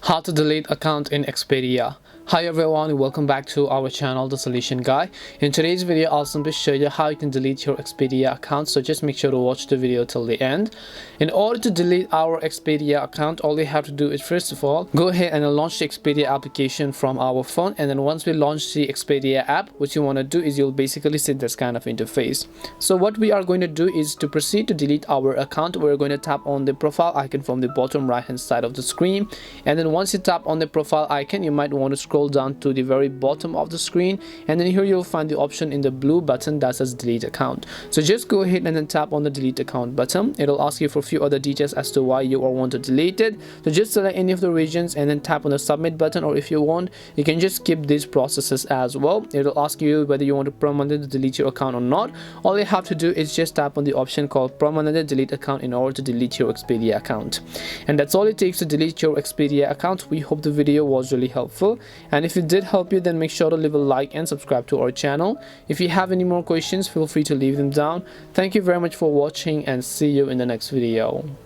How to delete account in Expedia. Hi everyone, welcome back to our channel, The Solution Guy. In today's video, I'll simply show you how you can delete your Expedia account, so just make sure to watch the video till the end. In order to delete our Expedia account, all you have to do is, first of all, go ahead and launch the Expedia application from our phone. And then once we launch the Expedia app, what you want to do is you'll basically see this kind of interface. So what we are going to do is to proceed to delete our account. We're going to tap on the profile icon from the bottom right hand side of the screen, and then once you tap on the profile icon, you might want to scroll down to the very bottom of the screen, and then here you'll find the option in the blue button that says delete account. So just go ahead and then tap on the delete account button. It'll ask you for a few other details as to why you want to delete it. So just select any of the regions and then tap on the submit button, or if you want, you can just skip these processes as well. It'll ask you whether you want to permanently delete your account or not. All you have to do is just tap on the option called permanently delete account in order to delete your Expedia account. And that's all it takes to delete your Expedia account. We hope the video was really helpful, and if it did help you, then make sure to leave a like and subscribe to our channel. If you have any more questions, feel free to leave them down. Thank you very much for watching, and see you in the next video.